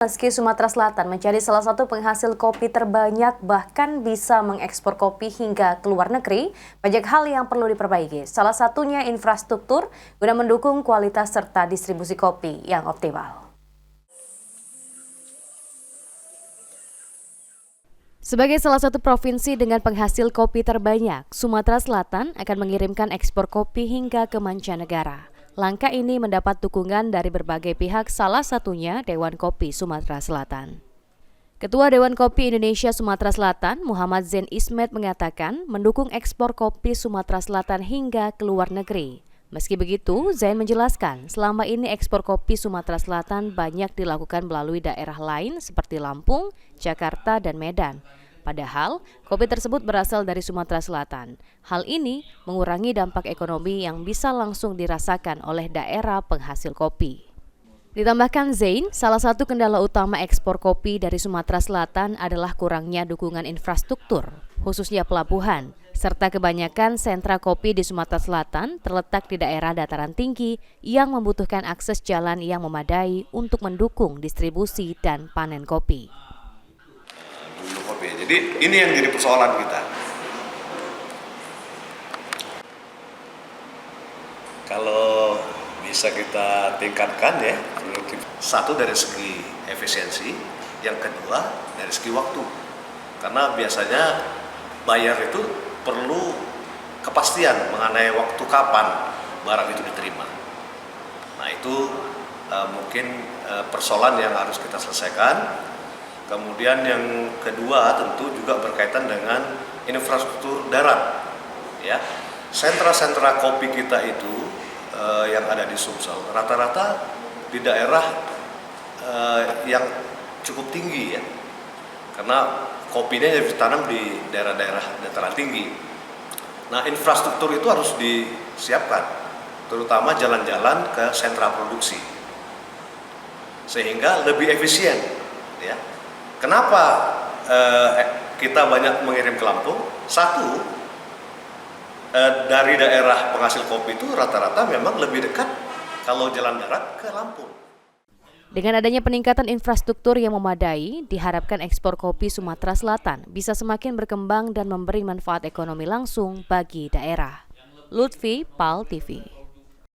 Meski Sumatera Selatan menjadi salah satu penghasil kopi terbanyak, bahkan bisa mengekspor kopi hingga ke luar negeri, banyak hal yang perlu diperbaiki. Salah satunya infrastruktur guna mendukung kualitas serta distribusi kopi yang optimal. Sebagai salah satu provinsi dengan penghasil kopi terbanyak, Sumatera Selatan akan mengirimkan ekspor kopi hingga ke mancanegara. Langkah ini mendapat dukungan dari berbagai pihak, salah satunya Dewan Kopi Sumatera Selatan. Ketua Dewan Kopi Indonesia Sumatera Selatan, Muhammad Zain Ismet mengatakan mendukung ekspor kopi Sumatera Selatan hingga ke luar negeri. Meski begitu, Zain menjelaskan selama ini ekspor kopi Sumatera Selatan banyak dilakukan melalui daerah lain seperti Lampung, Jakarta, dan Medan. Padahal, kopi tersebut berasal dari Sumatera Selatan. Hal ini mengurangi dampak ekonomi yang bisa langsung dirasakan oleh daerah penghasil kopi. Ditambahkan Zain, salah satu kendala utama ekspor kopi dari Sumatera Selatan adalah kurangnya dukungan infrastruktur, khususnya pelabuhan, serta kebanyakan sentra kopi di Sumatera Selatan terletak di daerah dataran tinggi yang membutuhkan akses jalan yang memadai untuk mendukung distribusi dan panen kopi. Jadi ini yang jadi persoalan kita. Kalau bisa kita tingkatkan ya, satu dari segi efisiensi, yang kedua dari segi waktu. Karena biasanya buyer itu perlu kepastian mengenai waktu kapan barang itu diterima. Nah itu mungkin persoalan yang harus kita selesaikan. Kemudian yang kedua tentu juga berkaitan dengan infrastruktur darat. Ya, sentra-sentra kopi kita itu yang ada di Sumsel rata-rata di daerah yang cukup tinggi ya, karena kopinya ditanam di daerah-daerah dataran tinggi. Nah, infrastruktur itu harus disiapkan, terutama jalan-jalan ke sentra produksi, sehingga lebih efisien. Ya. Kenapa kita banyak mengirim ke Lampung? Satu, dari daerah penghasil kopi itu rata-rata memang lebih dekat kalau jalan darat ke Lampung. Dengan adanya peningkatan infrastruktur yang memadai, diharapkan ekspor kopi Sumatera Selatan bisa semakin berkembang dan memberi manfaat ekonomi langsung bagi daerah. Lutfi, PAL TV.